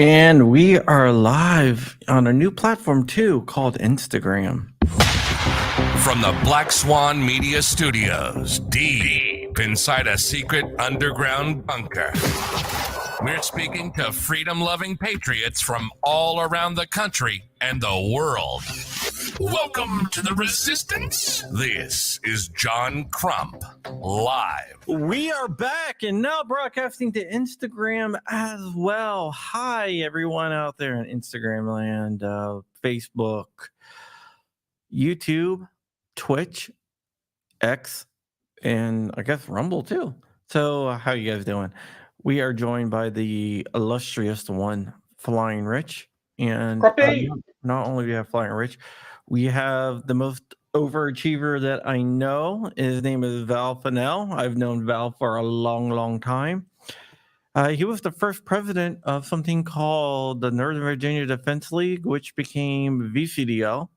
And we are live on a new platform too called Instagram. From the Black Swan Media Studios, deep inside a secret underground bunker, we're speaking to freedom-loving patriots from all around the country and the world. Welcome to the Resistance. This is John Crump, live. We are back and now broadcasting to Instagram as well. Hi, everyone out there in Instagram land, Facebook, YouTube, Twitch, X, and I guess Rumble too. So how you guys doing? We are joined by the illustrious one, Flying Rich. And not only do we have Flying Rich, we have the most overachiever that I know. His name is Val Finnell. I've known Val for a long, long time. He was the first president of something called the Northern Virginia Defense League, which became VCDL.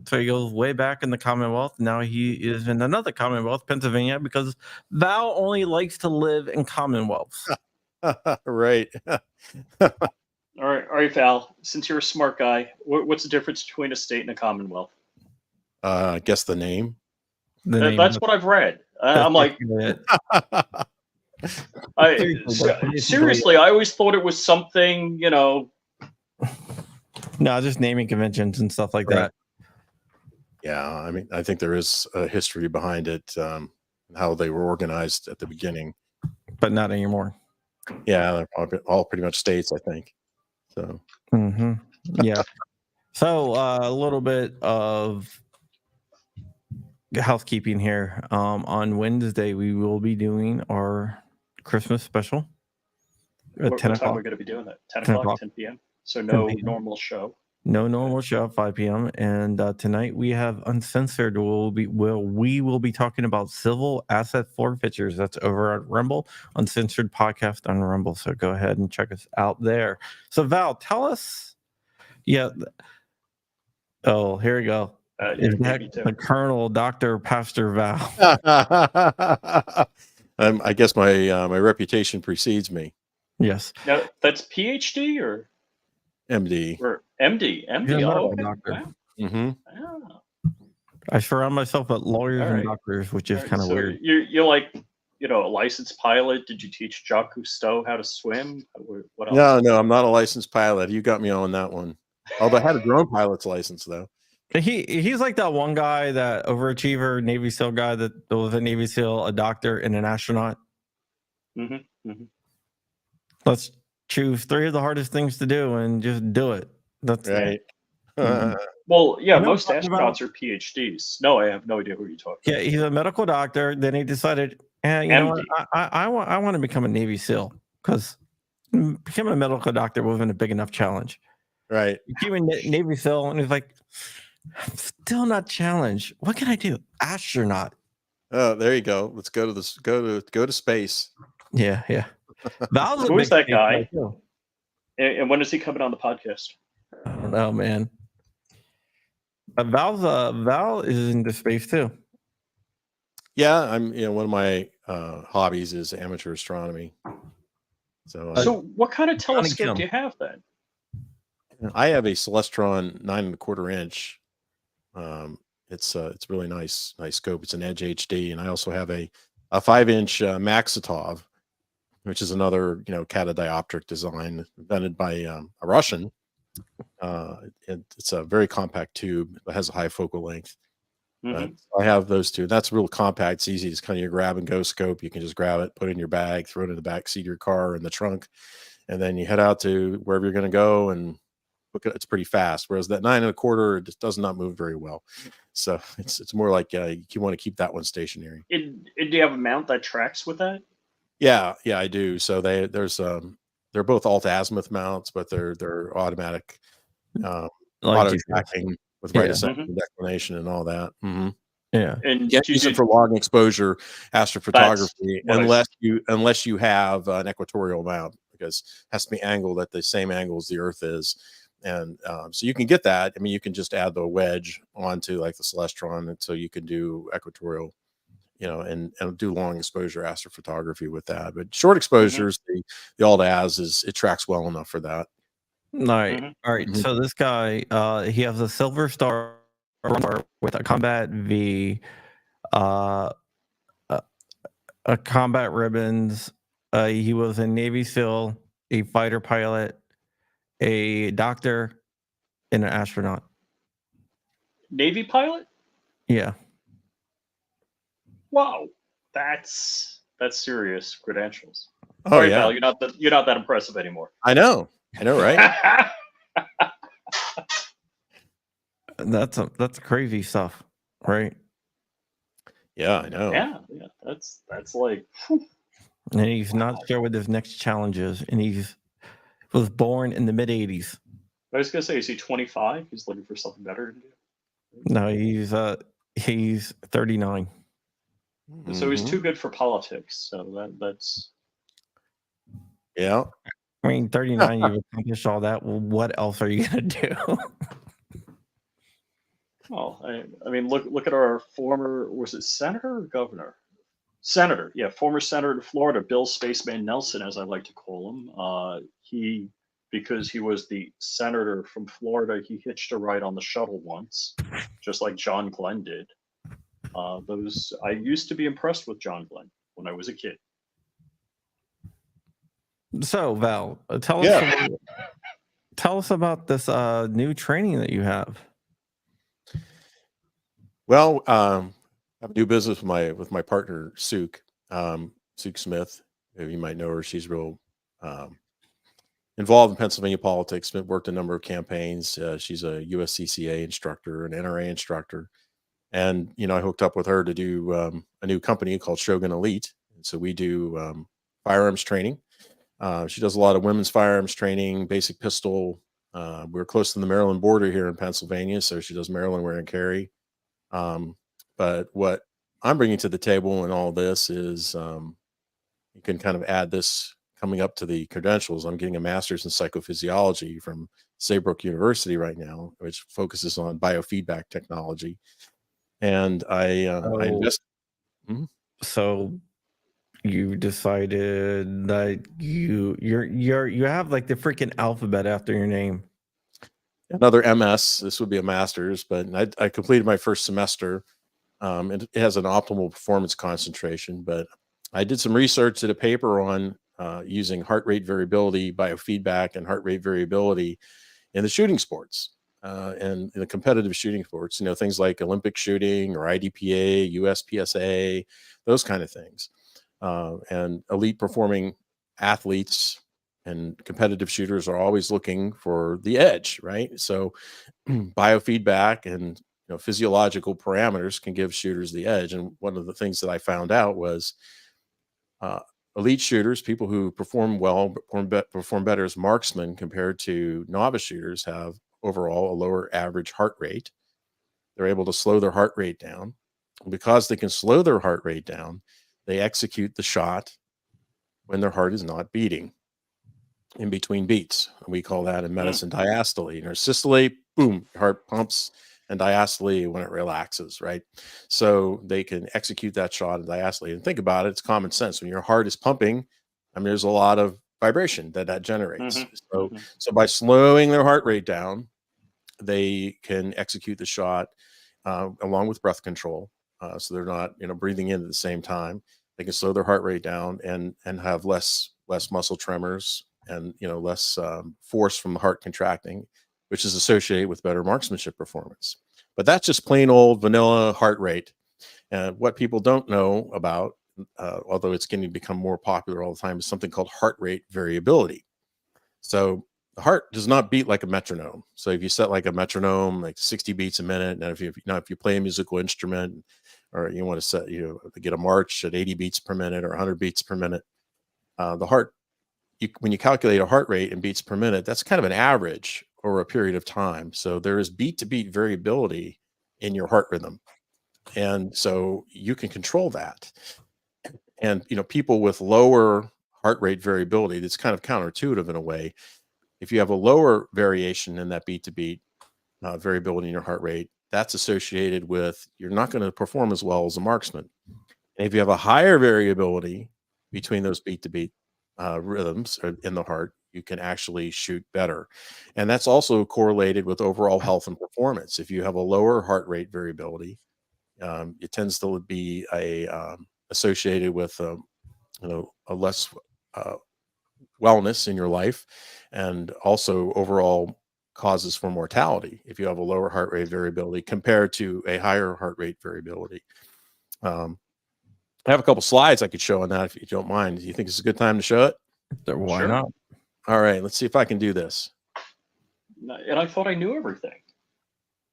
So he goes way back in the Commonwealth. Now he is in another Commonwealth, Pennsylvania, because Val only likes to live in Commonwealths. Right. All right, Val. Since you're a smart guy, what's the difference between a state and a Commonwealth? I guess the name. That's what I've read. I'm like, seriously, I always thought it was something, No, just naming conventions and stuff like that. Yeah, I mean, I think there is a history behind it, how they were organized at the beginning. But not anymore. Yeah, they're all pretty much states, I think. So. Yeah. So a little bit of housekeeping here. On Wednesday, we will be doing our Christmas special at 10 o'clock. What time we're going to be doing that? 10 o'clock, 10 p.m. So no normal show. No normal show at 5 p.m. And tonight we have Uncensored. We will be talking about civil asset forfeitures. That's over at Rumble, Uncensored podcast on Rumble. So go ahead and check us out there. So Val, tell us. Yeah. Oh, here we go. Is that the Colonel, Dr. Pastor Val? I guess my reputation precedes me. Yes. Now that's PhD or MD. Or MD. Oh, okay. Doctor. Mm-hmm. Oh. I surround myself with lawyers and doctors, which is kind of weird. You're like, a licensed pilot. Did you teach Jacques Cousteau how to swim? What else? No, I'm not a licensed pilot. You got me on that one. Although I had a drone pilot's license, though. He's like that one guy, that overachiever Navy SEAL guy that was a Navy SEAL, a doctor, and an astronaut. Let's choose 3 of the hardest things to do and just do it. That's right. Well, yeah, most astronauts are PhDs. No, I have no idea who you're talking about. Yeah, he's a medical doctor. Then he decided, you know what? I want to become a Navy SEAL because becoming a medical doctor wasn't a big enough challenge. Right. He became a Navy SEAL, and he's like, I'm still not challenged. What can I do? Astronaut. Oh, there you go. Let's go to this. Go to space. Yeah. Who is that guy? And when is he coming on the podcast? I don't know, man. Val is into space too. Yeah, I'm. One of my hobbies is amateur astronomy. So what kind of telescope do you have then? I have a Celestron 9¼ inch. It's really nice scope. It's an Edge HD, and I also have a 5-inch Maxitov, which is another catadioptric design invented by a Russian. It's a very compact tube that has a high focal length. But Mhm. I have those two. That's real compact. It's easy. It's kind of your grab and go scope. You can just grab it, put it in your bag, throw it in the back seat of your car or in the trunk, and then you head out to wherever you're going to go and look at it's pretty fast. Whereas that 9 1/4 it just does not move very well. So it's more like you want to keep that one stationary. Do you have a mount that tracks with that? Yeah, yeah, I do. So they're both alt azimuth mounts, but they're automatic um, Like auto GPS. tracking with right Yeah. ascent declination and all that. Yeah. And Can't do use you it do for long exposure that's astrophotography what I unless you have an equatorial mount, because it has to be angled at the same angle as the Earth is. And so you can get that. I mean, you can just add the wedge onto like the Celestron, and so you can do equatorial, and do long exposure astrophotography with that. But short Mhm. exposures, the alt as is it tracks well enough for that. All right. Mhm. All right. Mhm. So this guy, he has a silver star with a combat V, uh, a, a combat ribbons. He was a Navy SEAL, a fighter pilot, a doctor, and an astronaut. Navy pilot? Yeah. Wow, that's serious credentials. Oh All right, yeah, Val, you're not that impressive anymore. I know, right? That's crazy stuff, right? Yeah, I know. Yeah, that's like And he's not wow. sure what his next challenge is, and he's was born in the mid '80s. I was gonna say, is he 25? He's looking for something better to do. No, he's 39. So he's Mhm. too good for politics. So that's Yeah. I mean, 39, you've accomplished all that. Well, what else are you gonna do? well. I mean, look at our former, was it senator or governor? Senator, yeah, former senator of Florida, Bill Spaceman Nelson, as I like to call him. He Because he was the senator from Florida, he hitched a ride on the shuttle once, just like John Glenn did. Those I used to be impressed with John Glenn when I was a kid. So, Val, Yeah. tell us about this new training that you have. Well, I have a new business with my partner Suk, Suk Smith. You might know her. She's real involved in Pennsylvania politics. Worked a number of campaigns. She's a USCCA instructor, an NRA instructor, and I hooked up with her to do a new company called Shogun Elite. And so we do firearms training. She does a lot of women's firearms training, basic pistol. We're close to the Maryland border here in Pennsylvania, so she does Maryland wear and carry. But what I'm bringing to the table in all this is you can kind of add this coming up to the credentials. I'm getting a master's in psychophysiology from Saybrook University right now, which focuses on biofeedback technology. And I So, invest. Mhm. so you decided that you have like the freaking alphabet after your name. Another MS. This would be a master's, but I completed my first semester. It has an optimal performance concentration, but I did some research, did a paper on using heart rate variability, biofeedback, and heart rate variability in the shooting sports and in the competitive shooting sports. Things like Olympic shooting or IDPA, USPSA, those kind of things. And elite performing athletes and competitive shooters are always looking for the edge, right? So biofeedback and physiological parameters can give shooters the edge. And one of the things that I found out was uh, elite shooters, people who perform well, perform better as marksmen compared to novice shooters, have overall a lower average heart rate. They're able to slow their heart rate down. Because they can slow their heart rate down, they execute the shot when their heart is not beating in between beats. We call that in Mm, medicine diastole. Or systole, boom, your heart pumps, and diastole when it relaxes, right? So they can execute that shot in diastole. And think about it, it's common sense. When your heart is pumping, I mean, there's a lot of vibration that generates. mhm, So, mhm. so by slowing their heart rate down, they can execute the shot along with breath control. So they're not, breathing in at the same time. They can slow their heart rate down and have less muscle tremors and less force from the heart contracting, which is associated with better marksmanship performance. but that's just plain old vanilla heart rate. And what people don't know about, although it's going to become more popular all the time, is something called heart rate variability. So the heart does not beat like a metronome. So if you set like a metronome, like 60 beats a minute, and if you play a musical instrument, or you want to set, get a march at 80 beats per minute or 100 beats per minute, the heart, when you calculate a heart rate in beats per minute, that's kind of an average over a period of time. So there is beat to beat variability in your heart rhythm. And so you can control that. And, people with lower heart rate variability, that's kind of counterintuitive in a way. If you have a lower variation in that beat to beat variability in your heart rate, that's associated with you're not going to perform as well as a marksman. And if you have a higher variability between those beat to beat rhythms in the heart, you can actually shoot better. And that's also correlated with overall health and performance. If you have a lower heart rate variability, it tends to be associated with a less wellness in your life, and also overall causes for mortality if you have a lower heart rate variability compared to a higher heart rate variability. I have a couple slides I could show on that if you don't mind. Do you think it's a good time to show it? Why Sure. not? All right, let's see if I can do this. And I thought I knew everything.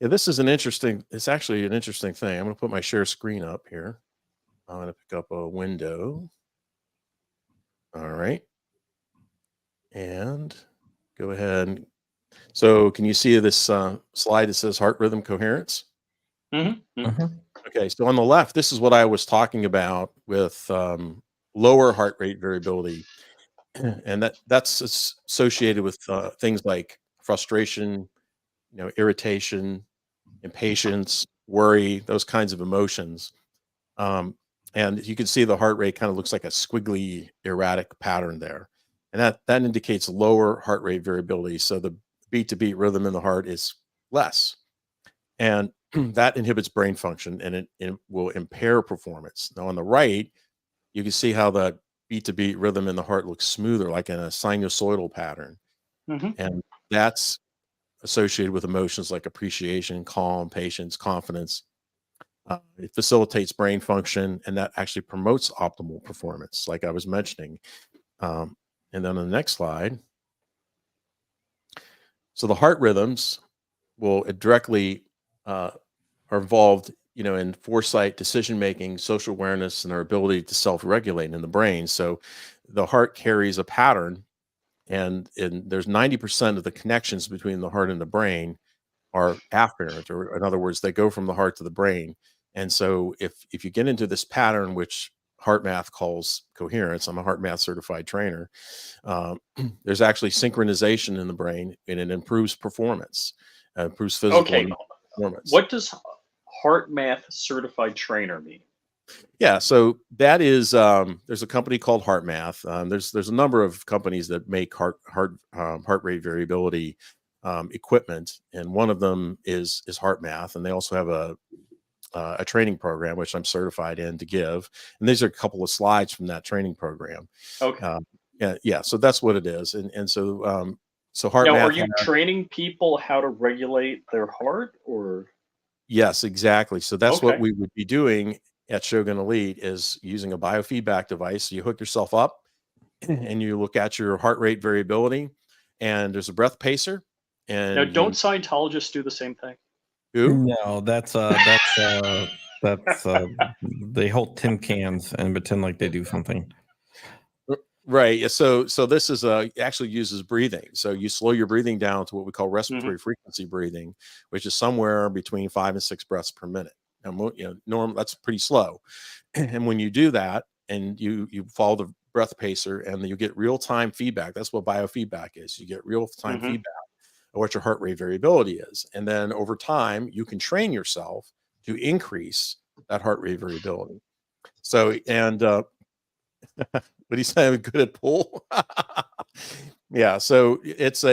Yeah, it's actually an interesting thing. I'm going to put my share screen up here. I'm going to pick up a window. All right. And go ahead. So can you see this slide that says heart rhythm coherence? Mm-hmm. Mhm. Okay, so on the left, this is what I was talking about with lower heart rate variability. And that's associated with things like frustration, irritation, impatience, worry, those kinds of emotions. And you can see the heart rate kind of looks like a squiggly, erratic pattern there. And that indicates lower heart rate variability. So the beat to beat rhythm in the heart is less. And that inhibits brain function, and it will impair performance. Now, on the right, you can see how the beat to beat rhythm in the heart looks smoother, like in a sinusoidal pattern. Mm-hmm. And that's associated with emotions like appreciation, calm, patience, confidence. It facilitates brain function, and that actually promotes optimal performance, like I was mentioning. And then on the next slide, so the heart rhythms will directly are involved, in foresight, decision making, social awareness, and our ability to self-regulate in the brain. So the heart carries a pattern, and there's 90% of the connections between the heart and the brain are afferent, or in other words, they go from the heart to the brain. And so if you get into this pattern, which heart math calls coherence, I'm a heart math certified trainer, there's actually synchronization in the brain, and it improves performance, improves physical Okay. and mental performance. What does heart math certified trainer mean? Yeah, so that is there's a company called Heart Math. There's a number of companies that make heart rate variability equipment, and one of them is Heart Math, and they also have a training program which I'm certified in to give. And these are a couple of slides from that training program. Okay. Yeah. So that's what it is, and so Heart Now, are Math. you training people how to regulate their heart, or? Yes, exactly. So that's what Okay. we would be doing at Shogun Elite, is using a biofeedback device. You hook yourself up and you look at your heart rate variability, and there's a breath pacer. Now, And don't Scientologists do the same thing? No, that's they hold tin cans and pretend like they do something. Right. Yeah, so this is actually uses breathing. So you slow your breathing down to what we call respiratory frequency breathing, which is somewhere between 5 and 6 breaths per minute. And that's pretty slow. And when you do that, and you follow the breath pacer, and then you get real time feedback. That's what biofeedback is. You get real time Mm-hmm. feedback of what your heart rate variability is, and then over time you can train yourself to increase that heart rate variability. So, and what do you say? I'm good at pool. Yeah. So it's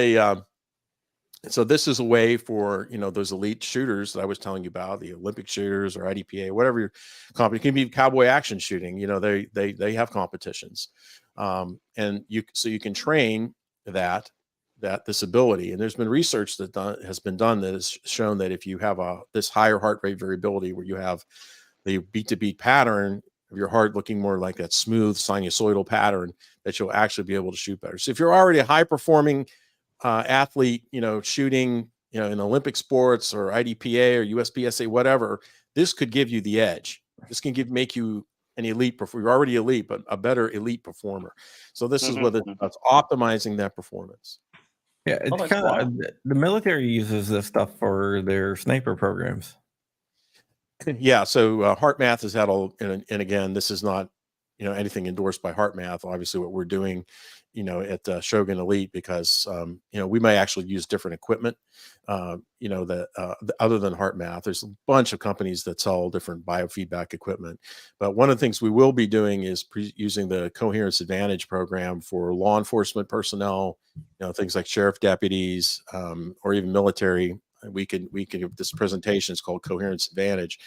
so this is a way for, those elite shooters that I was telling you about, the Olympic shooters or IDPA, whatever your company, it can be cowboy action shooting. They have competitions. And you can train that this ability. And there's been research that has been done that has shown that if you have this higher heart rate variability, where you have the beat to beat pattern of your heart looking more like that smooth sinusoidal pattern, that you'll actually be able to shoot better. So if you're already a high performing athlete, shooting, in Olympic sports or IDPA or USPSA, whatever, this could give you the edge. This can make you an elite performer. You're already elite, but a better elite performer. So this is what it's optimizing that performance. Yeah, it's that's kind of wild. the military uses this stuff for their sniper programs. Yeah. So HeartMath has had and again, this is not, anything endorsed by HeartMath. Obviously, what we're doing, at Shogun Elite, because we may actually use different equipment. Other than HeartMath, there's a bunch of companies that sell different biofeedback equipment. But one of the things we will be doing is using the Coherence Advantage program for law enforcement personnel, things like sheriff deputies, or even military. We can this presentation is called Coherence Advantage,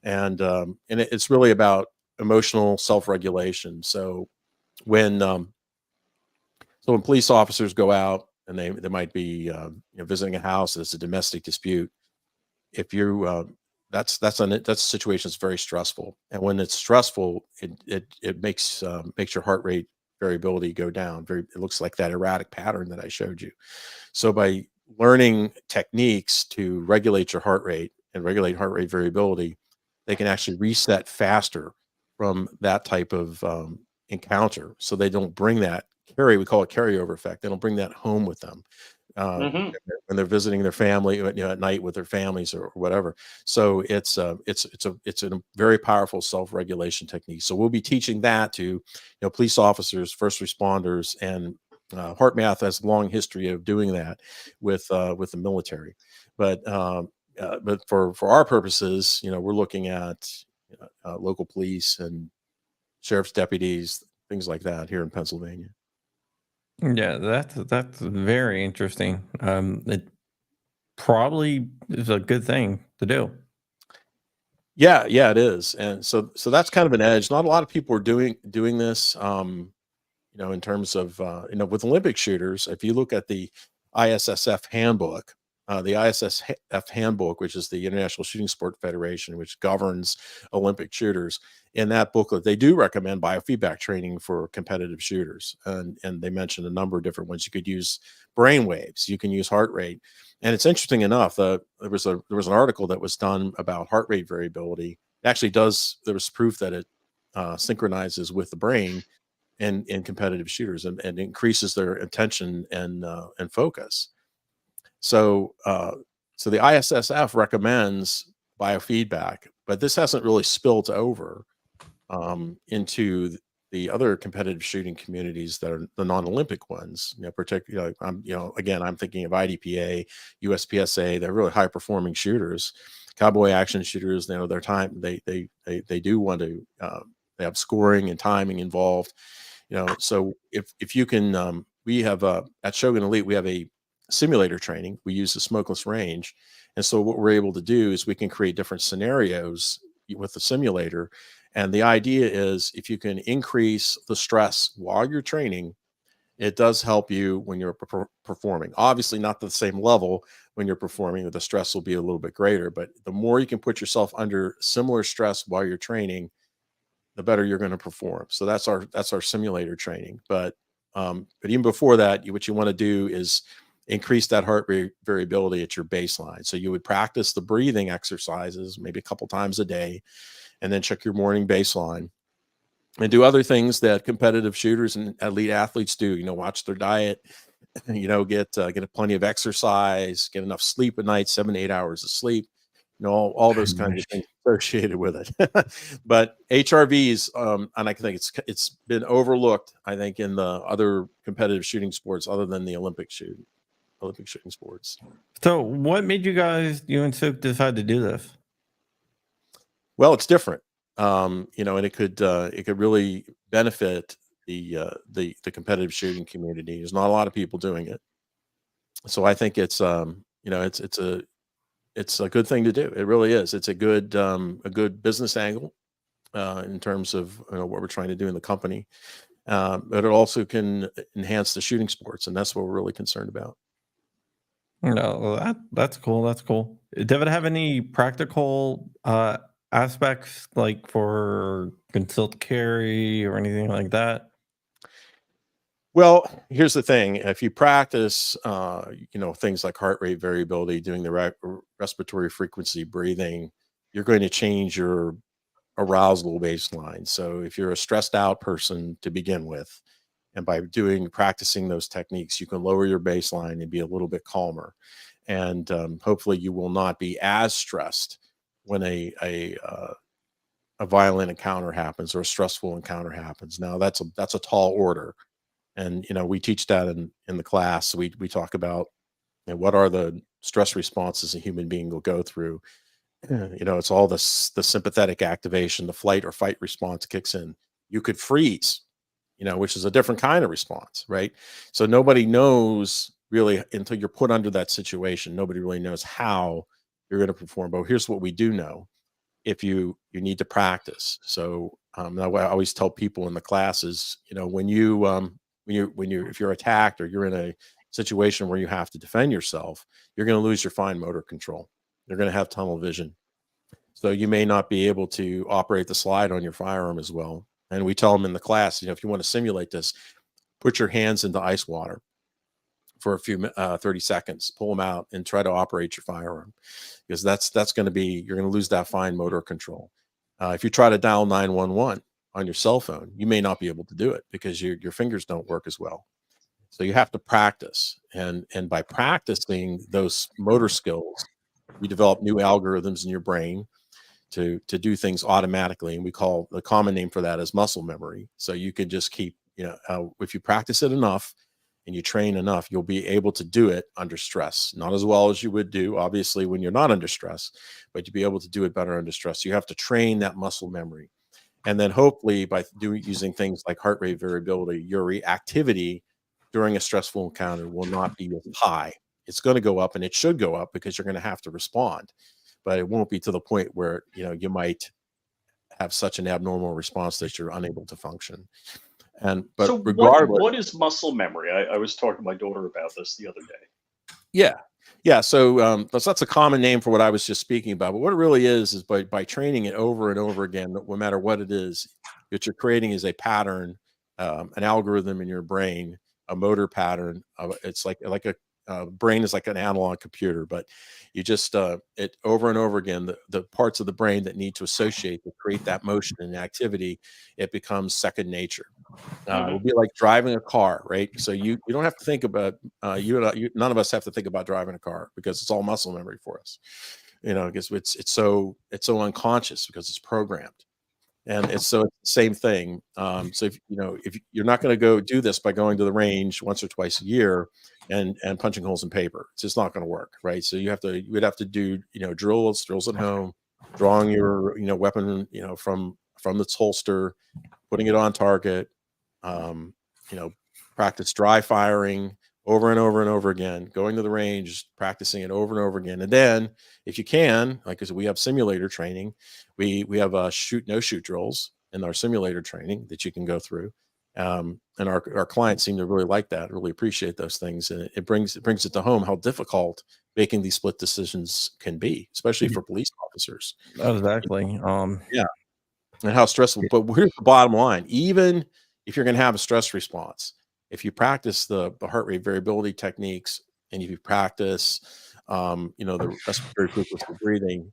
and it's really about emotional self-regulation. So when police officers go out and they might be visiting a house that's a domestic dispute, if you that's a situation that's very stressful, and when it's stressful, it makes your heart rate variability go down. It looks like that erratic pattern that I showed you. So by learning techniques to regulate your heart rate and regulate heart rate variability, they can actually reset faster from that type of encounter. So they don't bring that we call it carryover effect. They don't bring that home with them when they're visiting their family, at night with their families or whatever. So it's a very powerful self-regulation technique. So we'll be teaching that to police officers, first responders, and HeartMath has a long history of doing that with the military. But for our purposes, we're looking at local police and sheriff's deputies, things like that here in Pennsylvania. Yeah, that's very interesting. It probably is a good thing to do. Yeah, it is. And so that's kind of an edge. Not a lot of people are doing this. In terms of with Olympic shooters, if you look at the ISSF handbook, the ISSF handbook, which is the International Shooting Sport Federation, which governs Olympic shooters, in that booklet, they do recommend biofeedback training for competitive shooters. And they mention a number of different ones. You could use brain waves, you can use heart rate. And it's interesting enough, there was an article that was done about heart rate variability. It actually there was proof that it synchronizes with the brain in competitive shooters and increases their attention and focus. So the ISSF recommends biofeedback, but this hasn't really spilled over into the other competitive shooting communities that are the non-Olympic ones. Particularly, I'm thinking of IDPA, USPSA. They're really high performing shooters, cowboy action shooters. Their time they do want to. They have scoring and timing involved. So if you can, we have at Shogun Elite, we have a simulator training. We use the smokeless range. And so what we're able to do is we can create different scenarios with the simulator. And the idea is if you can increase the stress while you're training, it does help you when you're performing. Obviously not the same level when you're performing, the stress will be a little bit greater, but the more you can put yourself under similar stress while you're training, the better you're going to perform. So that's our simulator training. But even before that, what you want to do is increase that heart rate variability at your baseline. So you would practice the breathing exercises maybe a couple times a day, and then check your morning baseline and do other things that competitive shooters and elite athletes do. Watch their diet, get plenty of exercise, get enough sleep at night, 7 to 8 hours of sleep. All those kinds of things associated with it. But HRVs, and I think it's been overlooked, I think, in the other competitive shooting sports other than the Olympic shooting sports. So what made you and Suk decide to do this? Well, it's different. And it could really benefit the competitive shooting community. There's not a lot of people doing it. So I think it's it's a good thing to do. It really is. It's a good business angle in terms of what we're trying to do in the company. But it also can enhance the shooting sports, and that's what we're really concerned about. No, that's cool. That's cool. Did it have any practical aspects like for concealed carry or anything like that? Well, here's the thing. If you practice, things like heart rate variability, doing the respiratory frequency, breathing, you're going to change your arousal baseline. So if you're a stressed out person to begin with, and by practicing those techniques, you can lower your baseline and be a little bit calmer. And hopefully you will not be as stressed when a violent encounter happens or a stressful encounter happens. Now that's a tall order. And we teach that in the class. We talk about what are the stress responses a human being will go through. It's all the sympathetic activation, the flight or fight response kicks in. You could freeze, which is a different kind of response, right? So nobody knows really until you're put under that situation. Nobody really knows how you're going to perform. But here's what we do know: if you need to practice. So I always tell people in the classes, if you're attacked or you're in a situation where you have to defend yourself, you're going to lose your fine motor control. You're going to have tunnel vision. So you may not be able to operate the slide on your firearm as well. And we tell them in the class, if you want to simulate this, put your hands into ice water for a few 30 seconds, pull them out and try to operate your firearm, because that's going to be, you're going to lose that fine motor control. If you try to dial 911 on your cell phone, you may not be able to do it because your fingers don't work as well. So you have to practice, and by practicing those motor skills, you develop new algorithms in your brain to do things automatically, and we call the common name for that is muscle memory. So you can just keep, if you practice it enough and you train enough, you'll be able to do it under stress. Not as well as you would do, obviously, when you're not under stress, but you'll be able to do it better under stress. So you have to train that muscle memory. And then hopefully by using things like heart rate variability, your reactivity during a stressful encounter will not be as high. It's going to go up, and it should go up because you're going to have to respond, but it won't be to the point where, you might have such an abnormal response that you're unable to function. But So regardless, what is muscle memory? I was talking to my daughter about this the other day. yeah. So that's a common name for what I was just speaking about. But what it really is by training it over and over again, no matter what it is, what you're creating is a pattern, an algorithm in your brain, a motor pattern. It's like a brain is like an analog computer, but you just it over and over again, the parts of the brain that need to associate to create that motion and activity, it becomes second nature. It would be like driving a car, right? So you don't have to think about none of us have to think about driving a car because it's all muscle memory for us. Because it's so unconscious because it's programmed. And it's the same thing. So if you're not going to go do this by going to the range once or twice a year and punching holes in paper, it's just not going to work, right? So you would have to do drills at home, drawing your weapon from its holster, putting it on target, um, practice dry firing over and over and over again, going to the range, practicing it over and over again. And then if you can, like, because we have simulator training, we have shoot no shoot drills in our simulator training that you can go through. And our clients seem to really like that, really appreciate those things. And it brings it to home how difficult making these split decisions can be, especially for police officers. Exactly. Yeah. And how stressful. But here's the bottom line: even if you're going to have a stress response, if you practice the heart rate variability techniques, and if you practice, the respiratory frequency breathing,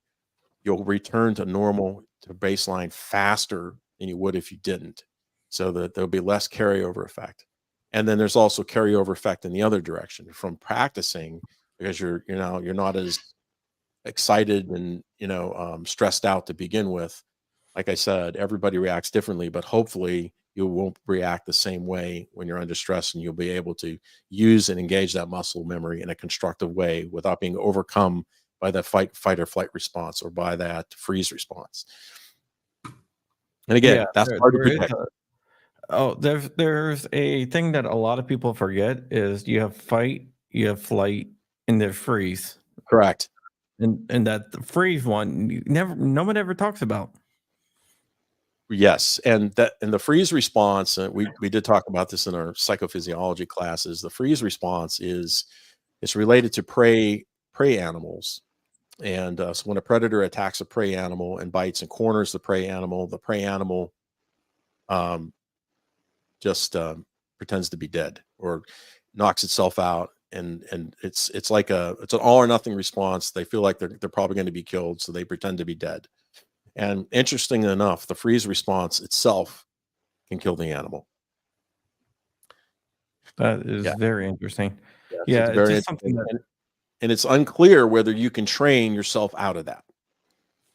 you'll return to normal, to baseline faster than you would if you didn't. So that there'll be less carryover effect. And then there's also carryover effect in the other direction from practicing, because you're not as excited and stressed out to begin with. Like I said, everybody reacts differently, but hopefully you won't react the same way when you're under stress, and you'll be able to use and engage that muscle memory in a constructive way without being overcome by that fight or flight response or by that freeze response. And again, that's hard to predict. There's a thing that a lot of people forget is you have fight, you have flight, and there's freeze. Correct. And that the freeze one, no one ever talks about. Yes, and the freeze response, we did talk about this in our psychophysiology classes. The freeze response is It's related to prey animals. And so when a predator attacks a prey animal and bites and corners the prey animal um, just pretends to be dead or knocks itself out. And it's like it's an all or nothing response. They feel like they're probably going to be killed, so they pretend to be dead. And interesting enough, the freeze response itself can kill the animal. That is Yeah, very interesting. yeah. So Yeah, it's it's very just something interesting, that and it's unclear whether you can train yourself out of that.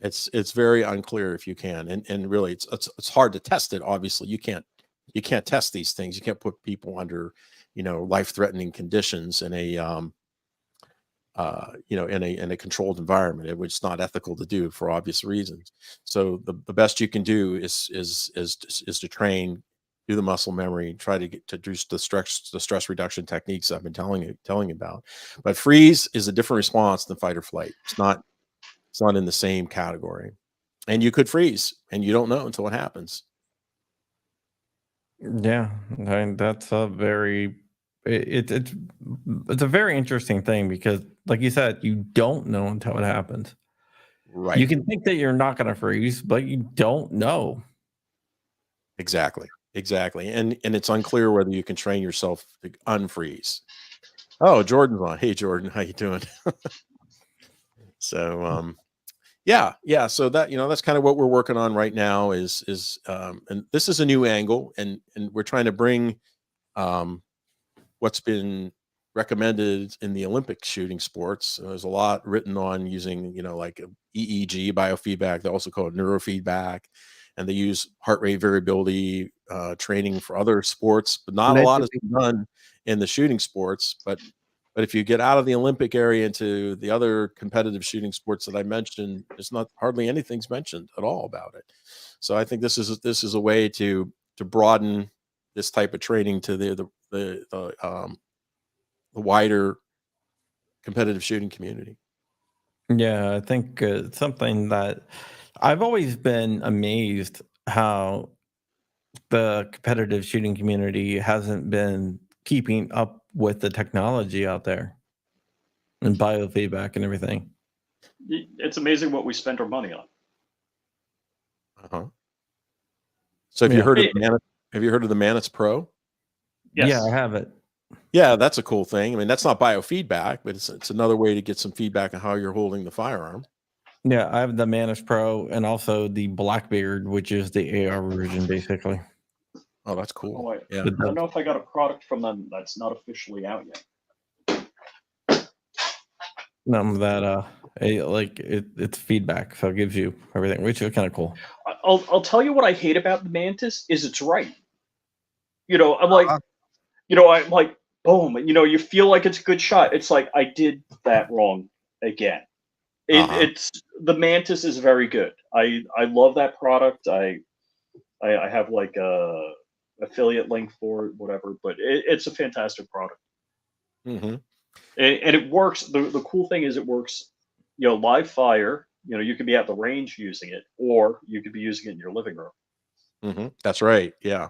It's very unclear if you can, and really, it's hard to test it. Obviously, you can't test these things. You can't put people under, life threatening conditions in a in a controlled environment, which is not ethical to do for obvious reasons. So the best you can do is to train, do the muscle memory, try to get to do the stress reduction techniques I've been telling you about. But freeze is a different response than fight or flight. It's not in the same category. And you could freeze and you don't know until it happens. yeah, that's a very it's a very interesting thing because, like you said, you don't know until it happens. You Right. can think that you're not going to freeze, but you don't know. Exactly. Exactly. And it's unclear whether you can train yourself to unfreeze. Oh, Jordan's on. Hey Jordan, how you doing? So yeah. So that's kind of what we're working on right now and this is a new angle, and we're trying to bring um what's been recommended in the Olympic shooting sports. There's a lot written on using, like EEG biofeedback. They also call it neurofeedback, and they use heart rate variability training for other sports, but not a lot has been done in the shooting sports. But if you get out of the Olympic area into the other competitive shooting sports that I mentioned, there's not hardly anything's mentioned at all about it. So I think this is a way to broaden this type of training to the wider competitive shooting community. Yeah, I think it's something that I've always been amazed how the competitive shooting community hasn't been keeping up with the technology out there and biofeedback and everything. It's amazing what we spend our money on. Uh-huh. So Yeah. have you heard of the Manus Pro? Yeah, Yes. I have it. Yeah, that's a cool thing. I mean, that's not biofeedback, but it's another way to get some feedback on how you're holding the firearm. Yeah, I have the Manus Pro and also the Blackbeard, which is the AR version, basically. Oh, that's cool. Oh, I Yeah. It don't does. know if I got a product from them that's not officially out yet. That it's feedback, so it gives you everything, which is kind of cool. I'll tell you what I hate about the Mantis is it's right. I'm like, Uh-huh. I'm like, boom. You feel like it's a good shot. It's like I did that wrong again. Uh-huh. It's the Mantis is very good. I love that product. I have like a affiliate link for it, whatever. But it's a fantastic product, Hmm. and it works. The cool thing is it works. Live fire. You could be at the range using it, or you could be using it in your living room. Hmm. That's right. Yeah.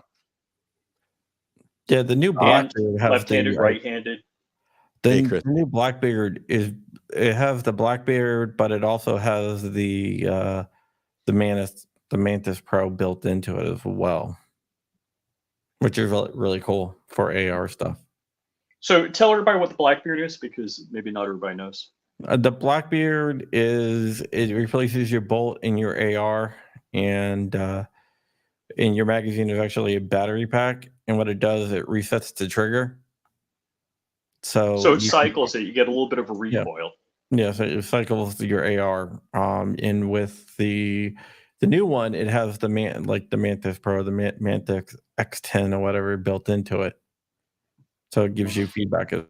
Yeah, the new And Blackbeard has left-handed, right-handed. Hey, the Chris. new Blackbeard it has the Blackbeard, but it also has the Mantis Pro built into it as well, which is really cool for AR stuff. So tell everybody what the Blackbeard is, because maybe not everybody knows. The Blackbeard it replaces your bolt in your AR, and in your magazine is actually a battery pack, and what it does, it resets the trigger. So So it you can, cycles it. You get a little bit of a yeah, recoil. yeah, so it cycles your AR. And with the new one, it has the Mantis Pro, the Mantis X10 or whatever built into it. So it gives you feedback, and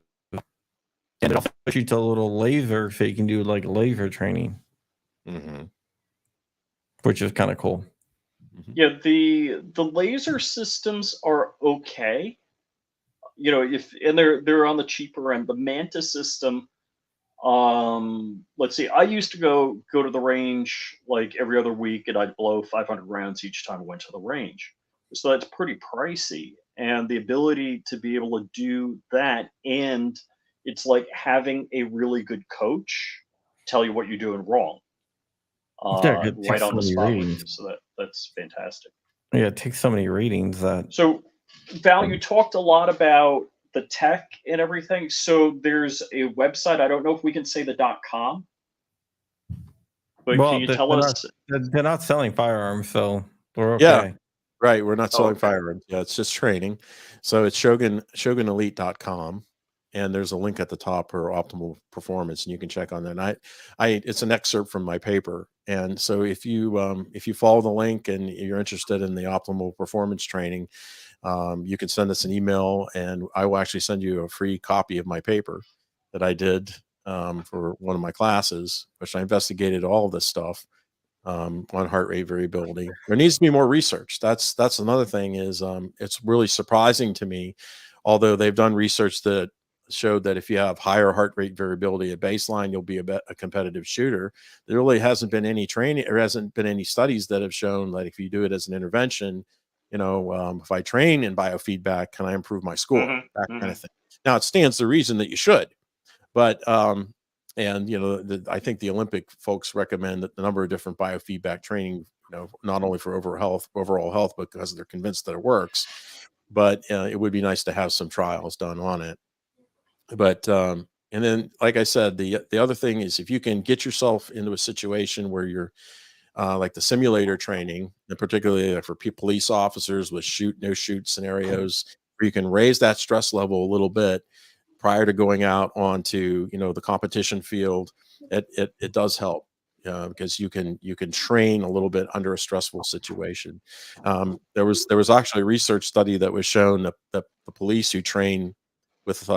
it also shoots a little laser, so you can do like laser training, Hmm. which is kind of cool. Yeah, the laser systems are okay. If and they're on the cheaper end. The Manta system, let's see, I used to go to the range like every other week, and I'd blow 500 rounds each time I went to the range. So that's pretty pricey, and the ability to be able to do that and it's like having a really good coach tell you what you're doing wrong, Yeah, it right takes on so the many spot with readings. you. So that's fantastic. Yeah, it takes so many readings that. So, Val, you talked a lot about the tech and everything. So there's a website. I don't know if we can say the .com, but can Well, you they're, tell they're us? not they're not selling firearms, so we're Yeah, okay. right. We're not Oh, selling okay. firearms. Yeah, it's just training. So it's shogunelite.com. And there's a link at the top for optimal performance, and you can check on that. And it's an excerpt from my paper. And so if you follow the link and you're interested in the optimal performance training, you can send us an email, and I will actually send you a free copy of my paper that I did for one of my classes, which I investigated all of this stuff on heart rate variability. There needs to be more research. That's another thing is it's really surprising to me, although they've done research that showed that if you have higher heart rate variability at baseline, you'll be a competitive shooter. There really hasn't been any training, or hasn't been any studies that have shown that if you do it as an intervention, if I train in biofeedback, can I improve my score? That kind of thing. Now, it stands to reason that you should, but I think the Olympic folks recommend that the number of different biofeedback training, not only for overall health, but because they're convinced that it works. But it would be nice to have some trials done on it. But and then, like I said, the other thing is if you can get yourself into a situation where you're like the simulator training, and particularly for police officers with shoot no shoot scenarios, where you can raise that stress level a little bit prior to going out onto the competition field, it does help because you can train a little bit under a stressful situation. There was actually a research study that was shown that the police who train with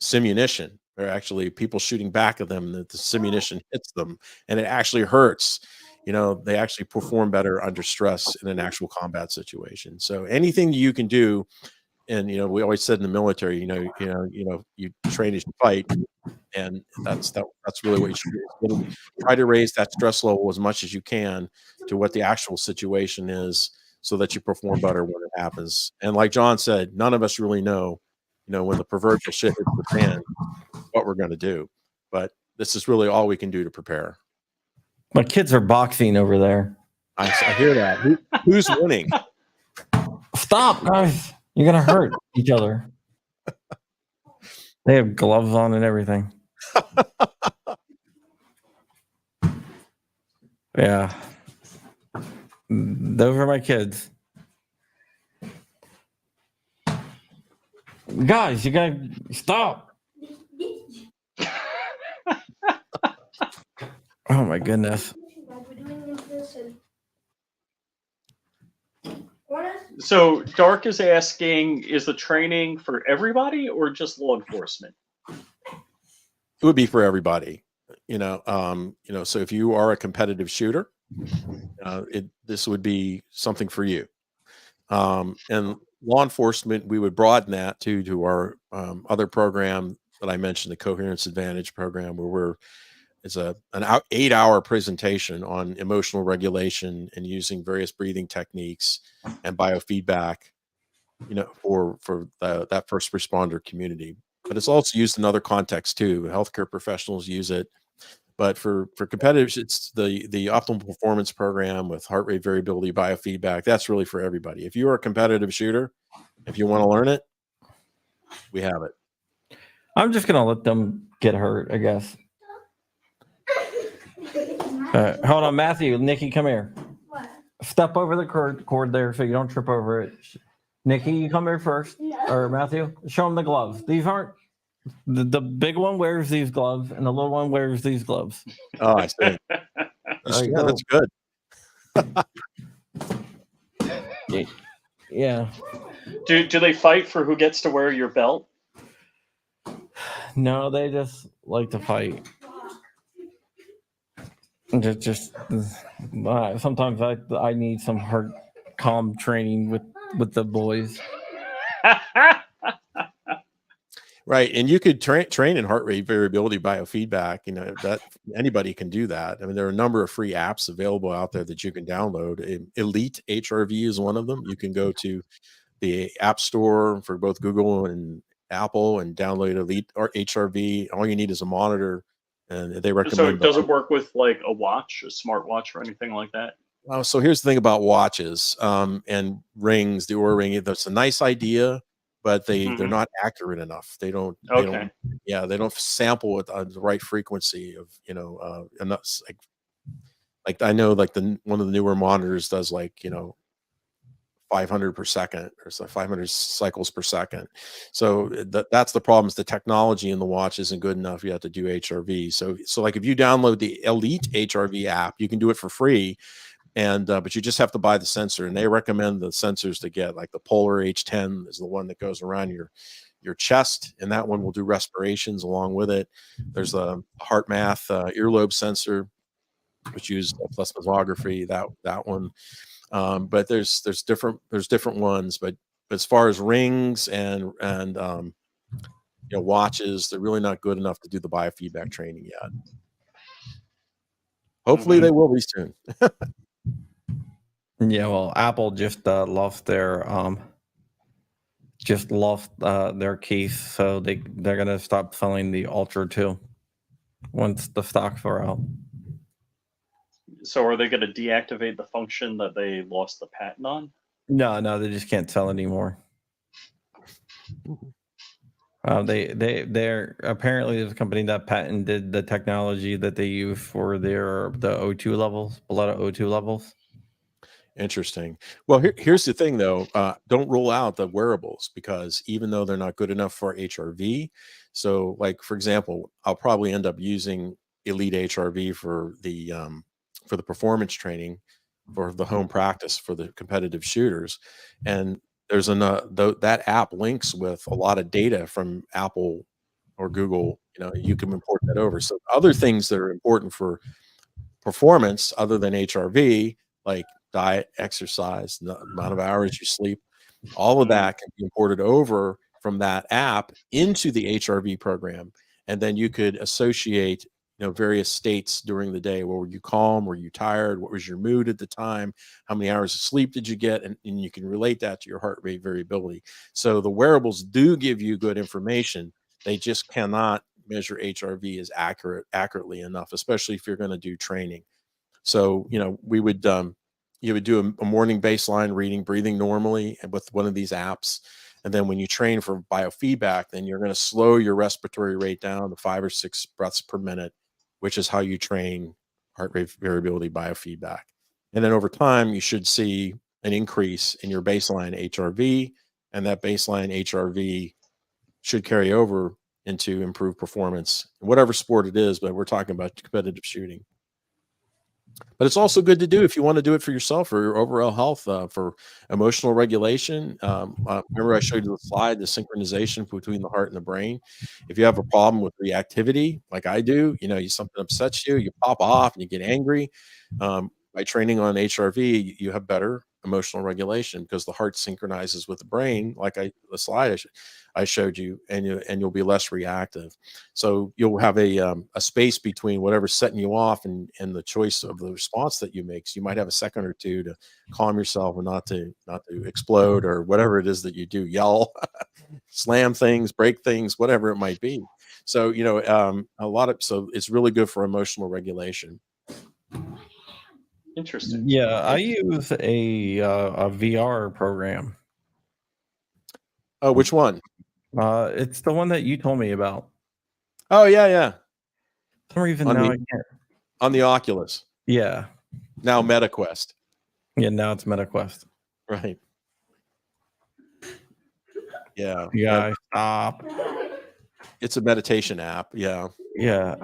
simunition are actually people shooting back at them, that the simunition hits them and it actually hurts. They actually perform better under stress in an actual combat situation. So anything you can do, and we always said in the military, you train as you fight, and that's really what you should do. Try to raise that stress level as much as you can to what the actual situation is, so that you perform better when it happens. And like John said, none of us really know, when the proverbial shit hits the fan, what we're going to do. But this is really all we can do to prepare. My kids are boxing over there. I hear that. Who's winning? Stop, guys. You're going to hurt each other. They have gloves on and everything. Yeah. Those are my kids. Guys, you got to stop. Oh, my goodness. So Dark is asking, is the training for everybody or just law enforcement? It would be for everybody, so if you are a competitive shooter, this would be something for you. And law enforcement, we would broaden that to our other program that I mentioned, the Coherence Advantage program, where it's an 8-hour presentation on emotional regulation and using various breathing techniques and biofeedback, for that first responder community. But it's also used in other contexts too. Healthcare professionals use it. But for competitors, it's the optimal performance program with heart rate variability, biofeedback. That's really for everybody. If you are a competitive shooter, if you want to learn it, we have it. I'm just going to let them get hurt, I guess. Hold on, Matthew. Nikki, come here. What? Step over the cord there so you don't trip over it. Nikki, you come here first. No. Or Matthew, show them the gloves. These aren't the big one wears these gloves and the little one wears these gloves. Oh, I see. There That's good. Yeah. Do they fight for who gets to wear your belt? No, they just like to fight. Just sometimes I need some heart calm training with the boys. Right. And you could train in heart rate variability biofeedback, that anybody can do that. I mean, there are a number of free apps available out there that you can download. Elite HRV is one of them. You can go to the app store for both Google and Apple and download Elite or HRV. All you need is a monitor, and they So recommend. it doesn't work with like a watch, a smart watch, or anything like that. So here's the thing about watches and rings. The Oura Ring, that's a nice idea, but they're not accurate enough. They don't they don't sample with the right frequency of and that's like I know like one of the newer monitors does like 500 per second or so 500 cycles per second. So that's the problem, is the technology in the watch isn't good enough. You have to do HRV. So like if you download the Elite HRV app, you can do it for free. And but you just have to buy the sensor, and they recommend the sensors to get. Like the Polar H10 is the one that goes around your chest, and that one will do respirations along with it. There's a heart math earlobe sensor, which uses plethysmography. That one. But there's different ones. But as far as rings and watches, they're really not good enough to do the biofeedback training yet. Hopefully they will be soon. Yeah, well, Apple just lost their case, so they're gonna stop selling the Ultra 2 once the stocks are out. So are they going to deactivate the function that they lost the patent on? No, they just can't sell anymore. They're apparently the company that patented the technology that they use for the O2 levels, blood O2 levels. Interesting. Well, here's the thing, though. Don't rule out the wearables, because even though they're not good enough for HRV, so like for example, I'll probably end up using Elite HRV for the performance training, for the home practice for the competitive shooters, and there's that app links with a lot of data from Apple or Google. You can import that over. So other things that are important for performance other than HRV, like diet, exercise, the amount of hours you sleep, all of that can be imported over from that app into the HRV program. And then you could associate various states during the day. Were you calm? Were you tired? What was your mood at the time? How many hours of sleep did you get? And you can relate that to your heart rate variability. So the wearables do give you good information. They just cannot measure HRV as accurately enough, especially if you're going to do training. So we would you would do a morning baseline reading, breathing normally, and with one of these apps. And then when you train for biofeedback, then you're going to slow your respiratory rate down to 5 or 6 breaths per minute, which is how you train heart rate variability biofeedback. And then over time, you should see an increase in your baseline HRV, and that baseline HRV should carry over into improved performance, whatever sport it is, but we're talking about competitive shooting. But it's also good to do if you want to do it for yourself, for your overall health, for emotional regulation. Remember I showed you the slide, the synchronization between the heart and the brain. If you have a problem with reactivity, like I do, something upsets you, you pop off and you get angry. By training on HRV, you have better emotional regulation, because the heart synchronizes with the brain, like the slide I showed you, and you'll be less reactive. So you'll have a space between whatever's setting you off and the choice of the response that you make. So you might have a second or two to calm yourself and not to explode, or whatever it is that you do, yell, slam things, break things, whatever it might be. So so it's really good for emotional regulation. Interesting. Yeah, I use a VR program. Oh, which one? It's the one that you told me about. Oh, yeah. For some reason now I can't. On the Oculus. Yeah. Now MetaQuest. Yeah, now it's MetaQuest. Right. Yeah. Yeah, stop. It's a meditation app. Yeah. Yeah.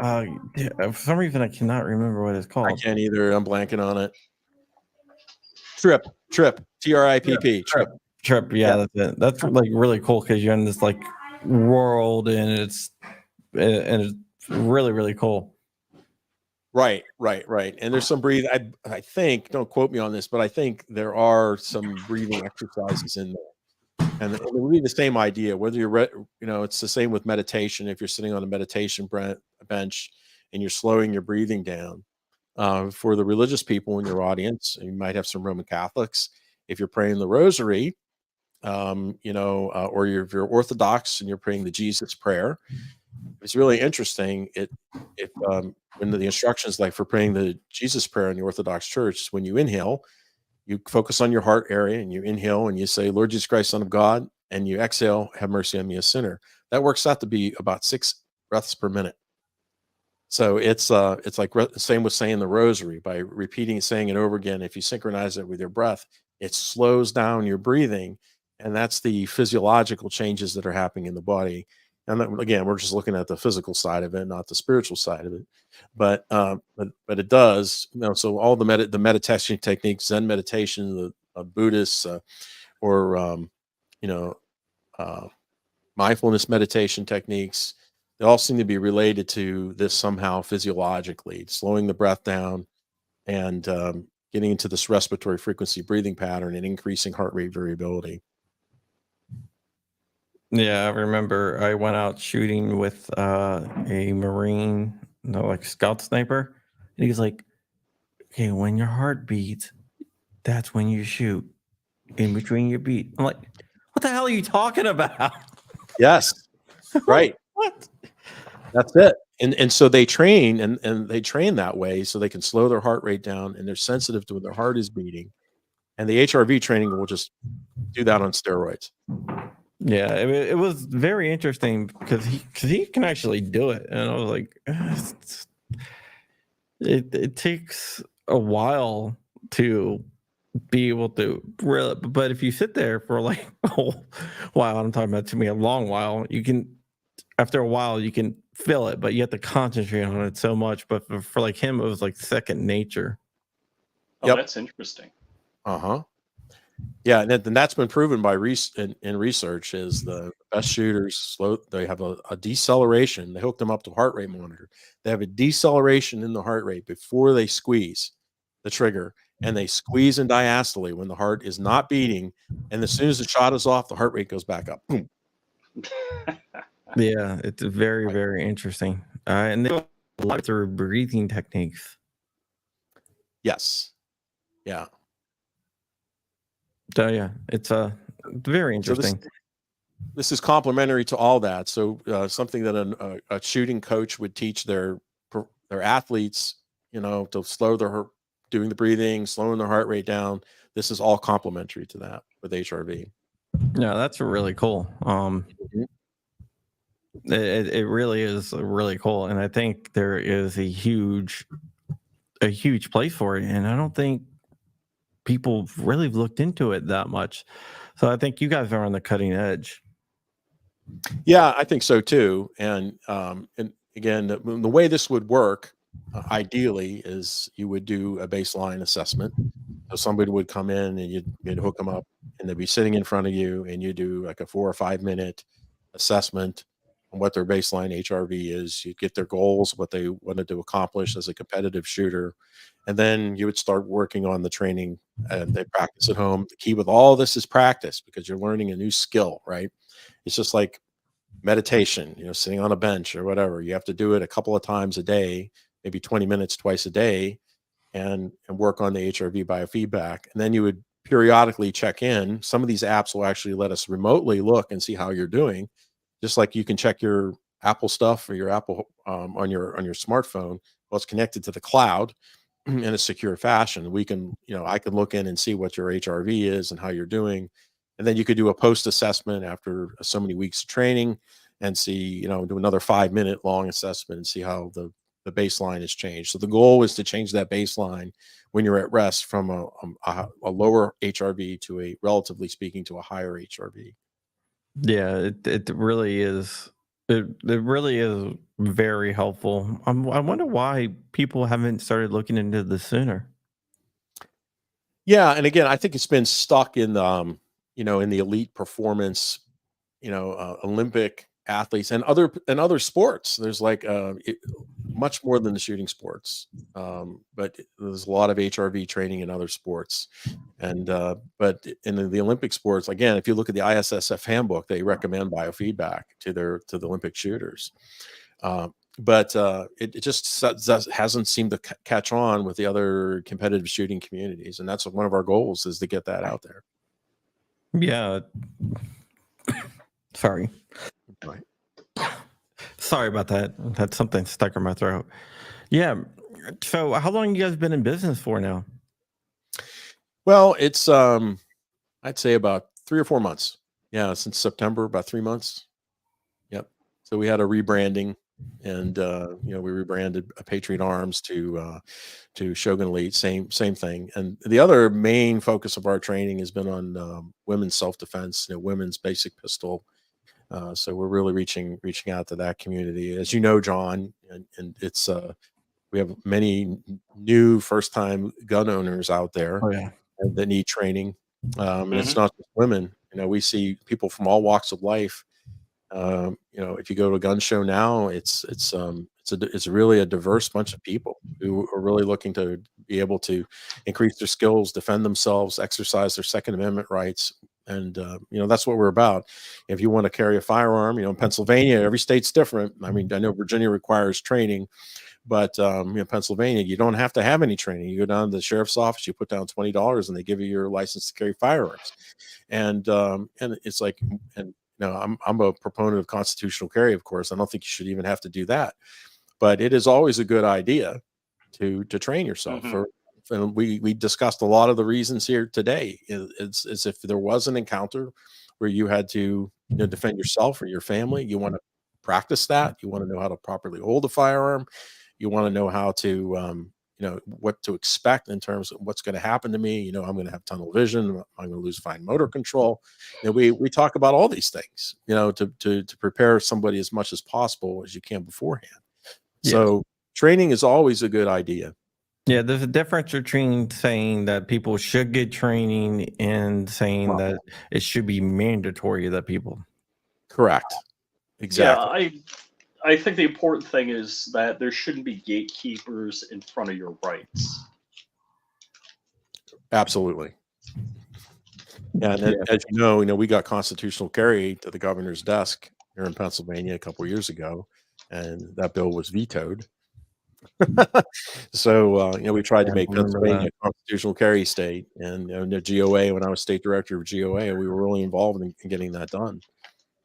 For some reason I cannot remember what it's called. I can't either. I'm blanking on it. Trip. TRIPP. Trip. Yeah, that's it. That's like really cool, because you're in this like world, and it's really, really cool. Right. And there's some breathing. I think, don't quote me on this, but I think there are some breathing exercises in there, and it would be the same idea. Whether you're, it's the same with meditation. If you're sitting on a meditation bench and you're slowing your breathing down, for the religious people in your audience, you might have some Roman Catholics. If you're praying the Rosary, or if you're Orthodox and you're praying the Jesus prayer, it's really interesting. When the instructions, like for praying the Jesus prayer in the Orthodox Church, when you inhale, you focus on your heart area and you inhale and you say, Lord Jesus Christ, Son of God, and you exhale, have mercy on me, a sinner. That works out to be about 6 breaths per minute. So it's like same with saying the rosary. By repeating, saying it over again, if you synchronize it with your breath, it slows down your breathing, and that's the physiological changes that are happening in the body. And then, again, we're just looking at the physical side of it, not the spiritual side of it. But it does, so all the meditation techniques, Zen meditation, the Buddhists, or you know mindfulness meditation techniques, they all seem to be related to this somehow physiologically, slowing the breath down and getting into this respiratory frequency breathing pattern and increasing heart rate variability. Yeah, I remember I went out shooting with a Marine, like scout sniper. And he's like, okay, when your heart beats, that's when you shoot in between your beat. I'm like, what the hell are you talking about? Yes, right. What? That's it. And so they train and they train that way so they can slow their heart rate down, and they're sensitive to when their heart is beating. And the HRV training will just do that on steroids. Yeah, it was very interesting because he can actually do it, and I was like, it takes a while to be able to really, but if you sit there for like a while, I'm talking about, to me, a long while, you can, after a while you can feel it, but you have to concentrate on it so much. But for like him, it was like second nature. Oh, Yep. that's interesting. Uh-huh. Yeah, and that's been proven by in research, is the best shooters they have a deceleration. They hook them up to a heart rate monitor. They have a deceleration in the heart rate before they squeeze the trigger, and they squeeze in diastole when the heart is not beating, and as soon as the shot is off, the heart rate goes back up. Boom. Yeah, it's very, Right. very interesting. And they go a lot through breathing techniques. Yes. Yeah. So yeah, it's very So interesting. this is complementary to all that. So something that a shooting coach would teach their athletes, to slow doing the breathing, slowing their heart rate down. This is all complementary to that with HRV. Yeah, that's really cool. Mhm. It really is really cool, and I think there is a huge place for it, and I don't think people really looked into it that much. So I think you guys are on the cutting edge. Yeah, I think so too. And again, the way this would work ideally is you would do a baseline assessment. So somebody would come in and you'd hook them up, and they'd be sitting in front of you, and you do like a 4 or 5 minute assessment on what their baseline HRV is. You get their goals, what they wanted to accomplish as a competitive shooter, and then you would start working on the training. And they practice at home. The key with all this is practice, because you're learning a new skill, right? It's just like meditation, sitting on a bench or whatever. You have to do it a couple of times a day, maybe 20 minutes twice a day, and work on the HRV biofeedback. And then you would periodically check in. Some of these apps will actually let us remotely look and see how you're doing, just like you can check your Apple stuff or your Apple on your smartphone. Well, it's connected to the cloud in a secure fashion. We can, I can look in and see what your HRV is and how you're doing. And then you could do a post assessment after so many weeks of training and see, do another 5-minute long assessment and see how the baseline has changed. So the goal is to change that baseline when you're at rest from a lower HRV to a, relatively speaking, to a higher HRV. Yeah, it really is. It really is very helpful. I wonder why people haven't started looking into this sooner. Yeah, and again, I think it's been stuck in in the elite performance, Olympic athletes and other sports. There's like much more than the shooting sports, but there's a lot of HRV training in other sports. And but in the Olympic sports, again, if you look at the ISSF handbook, they recommend biofeedback to the Olympic shooters. But it just hasn't seemed to catch on with the other competitive shooting communities, and that's one of our goals, is to get that out there. Yeah. Sorry. Right. Sorry about that. That's something stuck in my throat. Yeah. So how long you guys been in business for now? Well, it's I'd say about 3 or 4 months. Yeah, since September, about 3 months. Yep. So we had a rebranding, and we rebranded Patriot Arms to Shogun Elite. Same thing. And the other main focus of our training has been on women's self defense, women's basic pistol. So we're really reaching out to that community, as you know, John, and it's we have many new first time gun owners out there Oh yeah. that need training. And it's Mhm. not just women. We see people from all walks of life. If you go to a gun show now, it's really a diverse bunch of people who are really looking to be able to increase their skills, defend themselves, exercise their Second Amendment rights, and that's what we're about. If you want to carry a firearm, in Pennsylvania, every state's different. I mean, I know Virginia requires training, but Pennsylvania, you don't have to have any training. You go down to the sheriff's office, you put down $20, and they give you your license to carry firearms. And it's like, and I'm a proponent of constitutional carry, of course. I don't think you should even have to do that, but it is always a good idea to train yourself Mhm. for. And we discussed a lot of the reasons here today. It's as if there was an encounter where you had to defend yourself or your family. You want to practice that. You want to know how to properly hold a firearm. You want to know how to what to expect in terms of what's going to happen to me. I'm going to have tunnel vision. I'm going to lose fine motor control. We talk about all these things, to prepare somebody as much as possible as you can beforehand. Yeah. So training is always a good idea. Yeah, there's a difference between saying that people should get training and saying that it should be mandatory that people. Correct. Yeah, Exactly. I think the important thing is that there shouldn't be gatekeepers in front of your rights. Absolutely. Yeah, and Yeah. as you know, we got constitutional carry to the governor's desk here in Pennsylvania a couple of years ago, and that bill was vetoed. So we tried to Yeah, I make remember Pennsylvania that. a constitutional carry state, and the GOA, when I was state director of GOA, we were really involved in getting that done.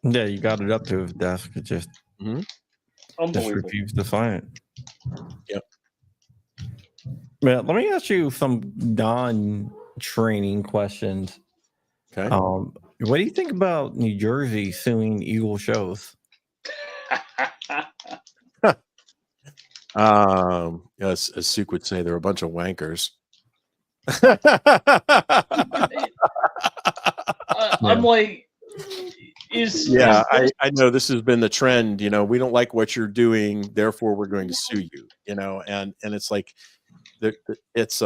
Yeah, you got it up to his desk. It just Unbelievable. refused to sign it. Yep. But let me ask you some non-training questions. Okay. What do you think about New Jersey suing Eagle Shows? As Suk would say, they're a bunch of wankers. I'm like, Yeah, I know this has been the trend. We don't like what you're doing, therefore we're going to sue you. And it's like it's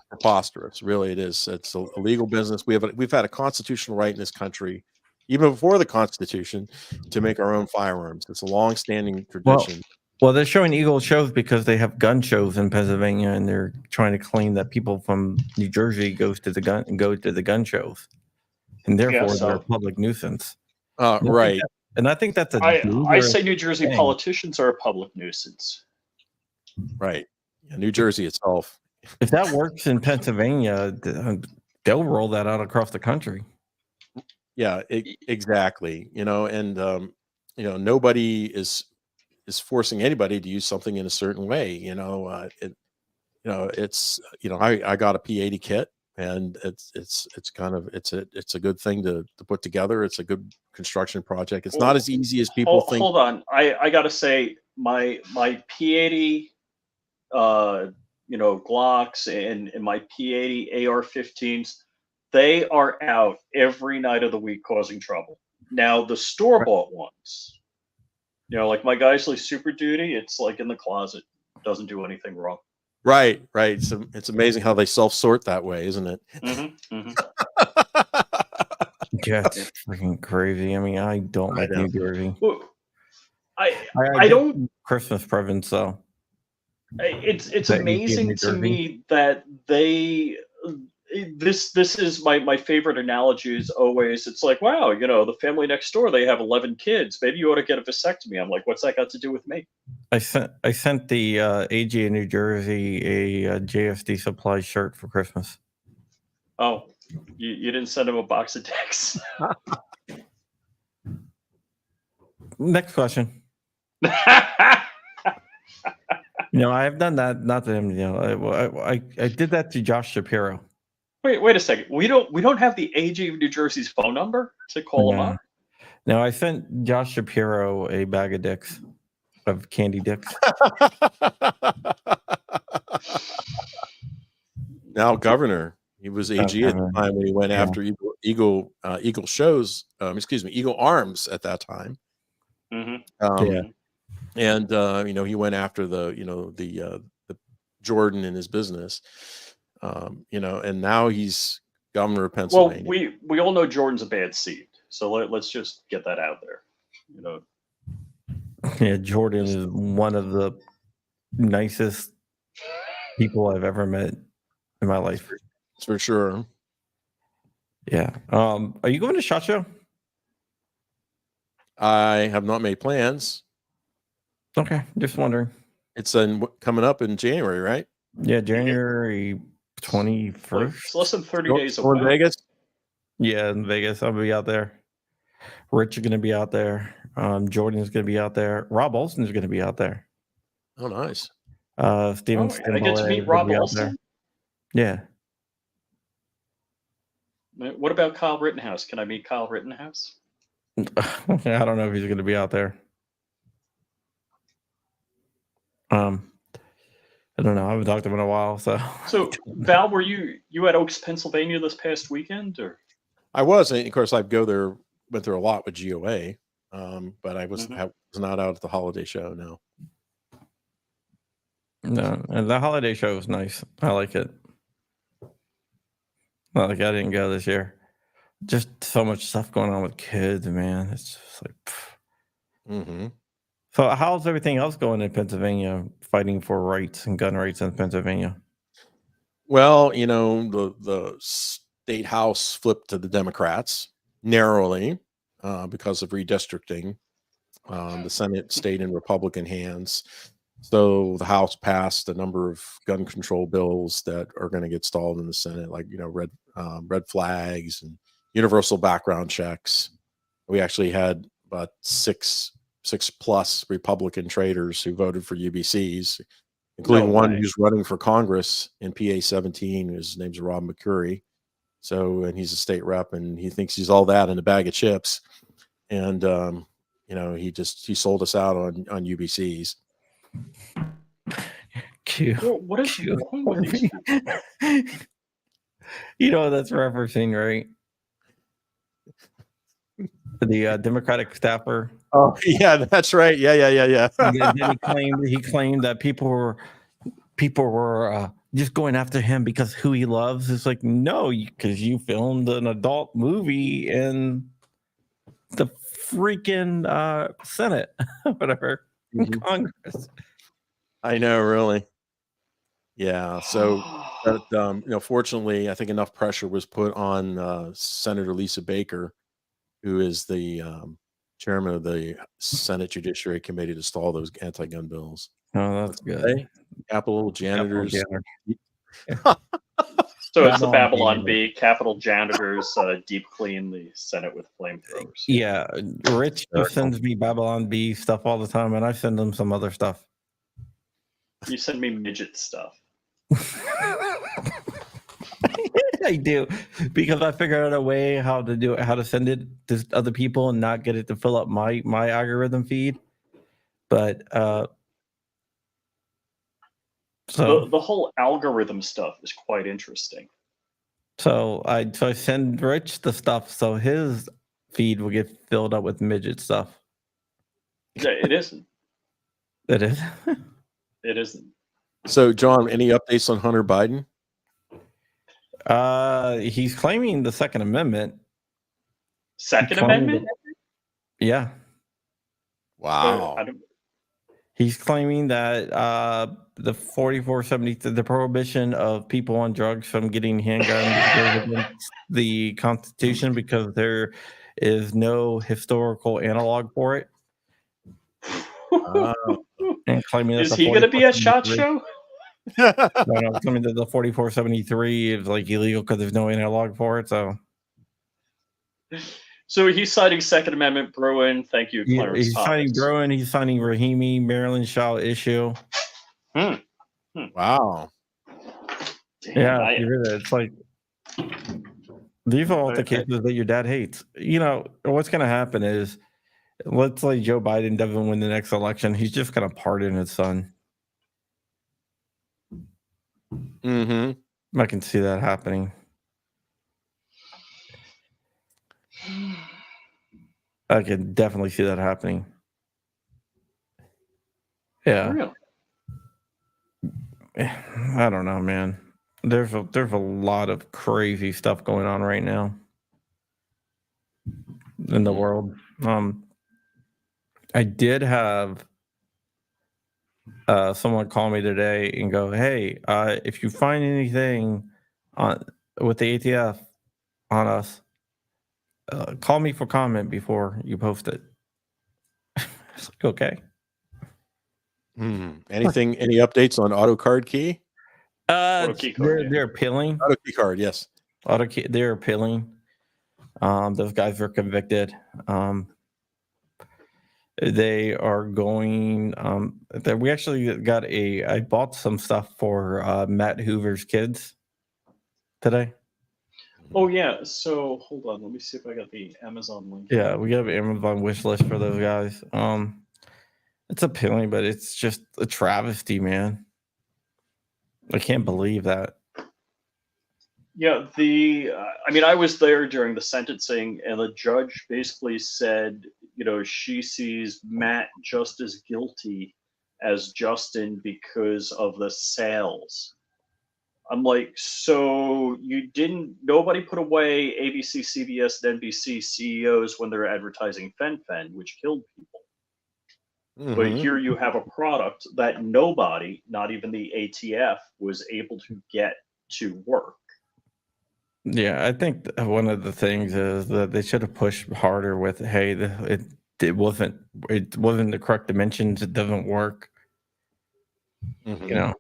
preposterous. Really, it is. It's a legal business. We've had a constitutional right in this country, even before the Constitution, to make our own firearms. It's a long-standing tradition. Well, they're showing Eagle Shows because they have gun shows in Pennsylvania, and they're trying to claim that people from New Jersey go to the gun shows, and therefore they're a public nuisance. Right. And I think that's a I dangerous say New Jersey thing. politicians are a public nuisance. Right. Yeah, New Jersey itself. If that works in Pennsylvania, they'll roll that out across the country. Yeah, exactly. And nobody is forcing anybody to use something in a certain way. I got a P80 kit, and it's a good thing to put together. It's a good construction project. It's not as easy as people think. Hold on, I gotta say my P80, Glocks and my P80 AR-15s, they are out every night of the week causing trouble. Now the store bought ones, like my Geisley Super Duty, it's like in the closet, doesn't do anything wrong. Right. It's amazing how they self-sort that way, isn't it? Yeah, it's freaking crazy. I mean, I don't like New Jersey. Well, I don't Christmas presents though. It's amazing to me that they. This is my favorite analogy is always, it's like, wow, the family next door, they have 11 kids. Maybe you ought to get a vasectomy. I'm like, what's that got to do with me? I sent the AG in New Jersey a JFD supply shirt for Christmas. Oh, you didn't send him a box of dicks. Next question. I have done that. Not to him. I did that to Josh Shapiro. Wait a second. We don't have the AG of New Jersey's phone number to call him up. No, I sent Josh Shapiro a bag of dicks, of candy dicks. Now governor. He was AG at the time when he went after Eagle Arms at that time. Mm-hmm. And he went after the Jordan in his business. And now he's governor of Pennsylvania. Well, we all know Jordan's a bad seed, so let's just get that out there. Yeah, Jordan is one of the nicest people I've ever met in my life. That's for sure. Yeah. Are you going to SHOT Show? I have not made plans. Okay, just wondering. It's coming up in January, right? Yeah, January 21st. It's less than 30 days away. In Vegas? Yeah, in Vegas. I'll be out there. Rich is going to be out there. Jordan's going to be out there. Rob Olson's going to be out there. Oh, nice. Steven I get to meet Rob Olson? Yeah. What about Kyle Rittenhouse? Can I meet Kyle Rittenhouse? I don't know if he's going to be out there. I don't know. I haven't talked to him in a while. So Val, were you at Oaks, Pennsylvania this past weekend, or? I was, and of course, I went there a lot with GOA, but I was not out at the holiday show. No. No, and the holiday show was nice. I like it. Not like I didn't go this year. Just so much stuff going on with kids, man. It's just like. Mm-hmm. So how's everything else going in Pennsylvania, fighting for rights and gun rights in Pennsylvania? Well, the state house flipped to the Democrats narrowly because of redistricting. The Senate stayed in Republican hands. So the House passed a number of gun control bills that are going to get stalled in the Senate, like, red flags and universal background checks. We actually had about six plus Republican traders who voted for UBCs, including one who's running for Congress in PA 17. His name's Rob McCurry. And he's a state rep, and he thinks he's all that in a bag of chips. And, he sold us out on UBCs. Cute. What is wrong with these people? That's referencing, right? The Democratic staffer. Oh, yeah, that's right. Yeah. Then he claimed that people were just going after him because who he loves. It's like, no, because you filmed an adult movie in the freaking Senate, whatever, in Congress. I know, really. Yeah. So, fortunately, I think enough pressure was put on Senator Lisa Baker, who is the chairman of the Senate Judiciary Committee, to stall those anti-gun bills. Oh, that's good. Capitol janitors. So it's the Babylon Bee, Capitol janitors deep clean the Senate with flamethrowers. Yeah, Rich sends me Babylon Bee stuff all the time, and I send him some other stuff. You send me midget stuff. I do, because I figured out a way how to send it to other people and not get it to fill up my algorithm feed. But so the whole algorithm stuff is quite interesting. So I send Rich the stuff so his feed will get filled up with midget stuff. It isn't. It is. It isn't. So, John, any updates on Hunter Biden? He's claiming the Second Amendment. Second Amendment? Yeah. Wow. He's claiming that the 4470, the prohibition of people on drugs from getting handguns, goes against the Constitution because there is no historical analog for it. And claiming is he going to be at SHOT Show? No, no, coming to the 4473 is like illegal because there's no analog for it. So So he's citing Second Amendment Bruin. Thank you, yeah, Clarence he's signing Thomas. Bruin, he's signing Rahimi, Maryland shall issue. Hmm. Wow. Damn, Yeah, you read it. It's like these are all the I- cases that your dad hates. You know, what's going to happen is, let's say Joe Biden doesn't win the next election, he's just going to pardon his son. Mm-hmm. I can see that happening. I can definitely see that happening. Yeah. Really? I don't know, man. There's a lot of crazy stuff going on right now in the world. I did have someone call me today and go, "Hey, if you find anything on with the ATF on us, call me for comment before you post it." It's like, okay. Anything? Any updates on auto card key? Auto key card, yeah. They're appealing. Auto key card, yes. They're appealing. Those guys were convicted. They are going. That we actually got I bought some stuff for Matt Hoover's kids today. Oh yeah. So hold on. Let me see if I got the Amazon link. Yeah, we have an Amazon wish list for those guys. It's appealing, but it's just a travesty, man. I can't believe that. Yeah, I mean, I was there during the sentencing, and the judge basically said, she sees Matt just as guilty as Justin because of the sales. I'm like, so nobody put away ABC, CBS, and NBC CEOs when they're advertising Fen-Phen, which killed people. But here you have a product that nobody, not even the ATF, was able to get to work. Yeah, I think one of the things is that they should have pushed harder with, hey, it wasn't the correct dimensions. It doesn't work. You know,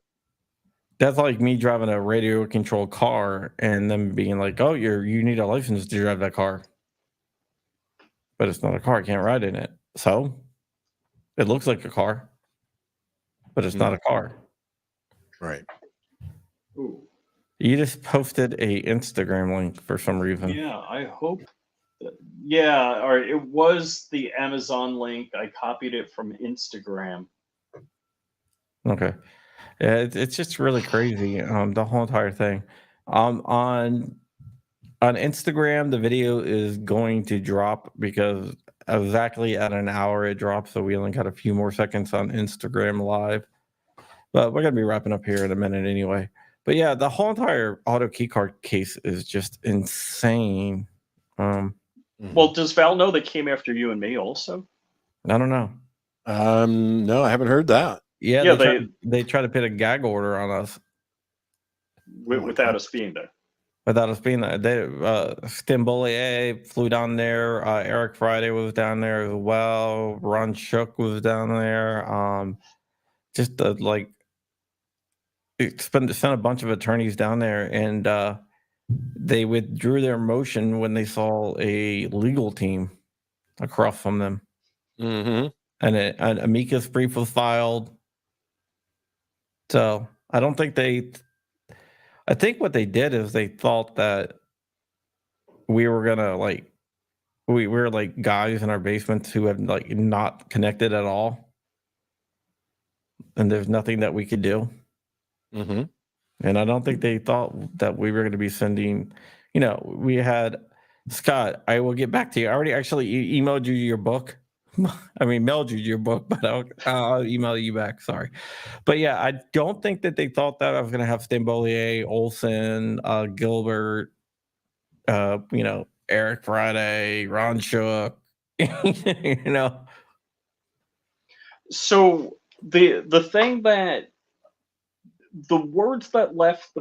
that's like me driving a radio controlled car and them being like, oh, you need a license to drive that car, but it's not a car. I can't ride in it. So it looks like a car, but it's not a car. Right. Ooh. You just posted a Instagram link for some reason. Yeah, I hope. Yeah, or it was the Amazon link. I copied it from Instagram. Okay. Yeah, it's just really crazy. The whole entire thing. On Instagram, the video is going to drop because exactly at an hour it drops. So we only got a few more seconds on Instagram Live. But we're gonna be wrapping up here in a minute anyway. But yeah, the whole entire auto keycard case is just insane. Well, does Val know they came after you and me also? I don't know. No, I haven't heard that. Yeah, they try to put a gag order on us without us being there. without us being there. They Stimbolier flew down there. Eric Friday was down there as well. Ron Shook was down there. Just like sent a bunch of attorneys down there, and they withdrew their motion when they saw a legal team across from them. And an amicus brief was filed. So I don't think I think what they did is they thought that we were gonna we were like guys in our basements who have like not connected at all, and there's nothing that we could do. And I don't think they thought that we were going to be sending. We had Scott. I will get back to you. I already actually emailed you your book. I mean, mailed you your book, but I'll email you back. Sorry, but yeah, I don't think that they thought that I was going to have Stimbolier, Olson, Gilbert, Eric Friday, Ron Shook, So the thing that the words that left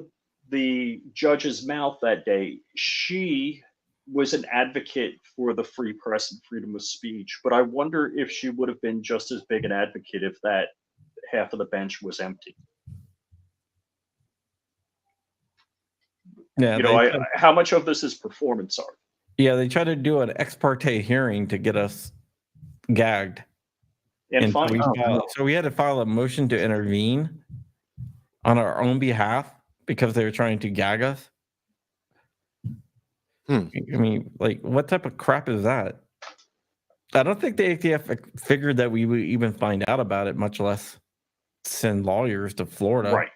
the judge's mouth that day, she was an advocate for the free press and freedom of speech, but I wonder if she would have been just as big an advocate if that half of the bench was empty. Yeah, You know, how much of this is performance art? they tried to do an ex parte hearing to get us gagged. And And so fine. we had to file a motion to intervene on our own behalf because they were trying to gag us. Hmm. I mean, like, what type of crap is that? I don't think the ATF figured that we would even find out about it, much less send lawyers to Florida. Right.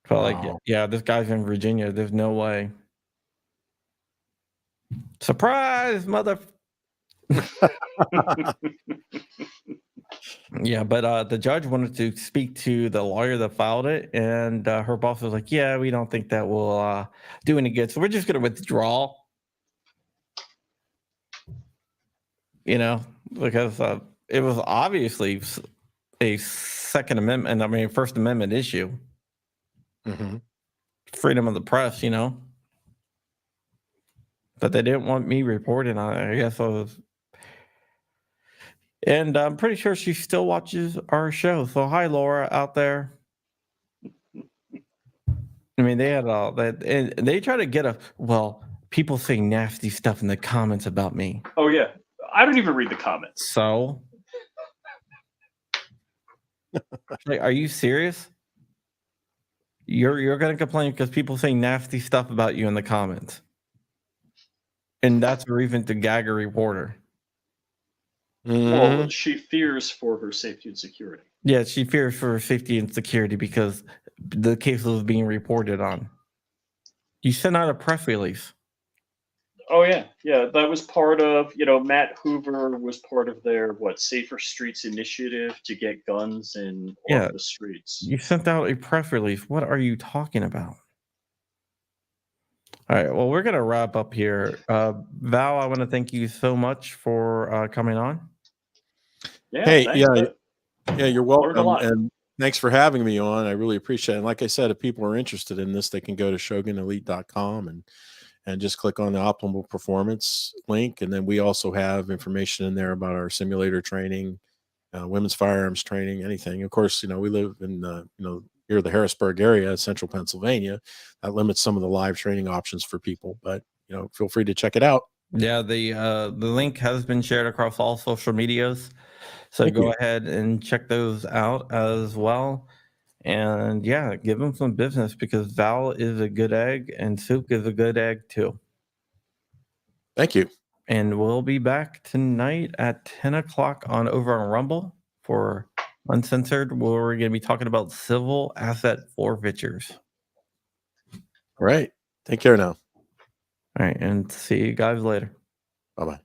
But like, Wow. yeah, this guy's in Virginia. There's no way. Surprise, mother. Yeah, but the judge wanted to speak to the lawyer that filed it, and her boss was like, "Yeah, we don't think that will do any good, so we're just going to withdraw." You know, because it was obviously a Second Amendment, First Amendment issue, Mhm. freedom of the press. You know, but they didn't want me reporting on it. I guess I was. And I'm pretty sure she still watches our show. So hi, Laura, out there. I mean, they had all that, and they try to get people say nasty stuff in the comments about me. Oh yeah, I don't even read the comments. So, like, are you serious? You're gonna complain because people say nasty stuff about you in the comments, and that's a reason to gag a reporter. Well, Mhm. she fears for her safety and security. Yeah, she fears for her safety and security because the case was being reported on. You sent out a press release. Oh yeah, yeah. That was part of, Matt Hoover was part of their Safer Streets initiative to get guns off Yeah, the streets. you sent out a press release. What are you talking about? All right. Well, we're gonna wrap up here. Val, I want to thank you so much for coming on. Yeah, Hey, thanks. yeah, you're Learned a welcome, lot. and thanks for having me on. I really appreciate it. And like I said, if people are interested in this, they can go to shogunelite.com and just click on the optimal performance link. And then we also have information in there about our simulator training, women's firearms training, anything. Of course, we live in near the Harrisburg area, central Pennsylvania. That limits some of the live training options for people, but feel free to check it out. Yeah, the link has been shared across all social medias, so Thank go you. ahead and check those out as well. And yeah, give them some business because Val is a good egg, and Souk is a good egg too. Thank you. And we'll be back tonight at 10 o'clock over on Rumble for Uncensored, where we're going to be talking about civil asset forfeitures. All right. Take care now. All right, and see you guys later. Bye-bye.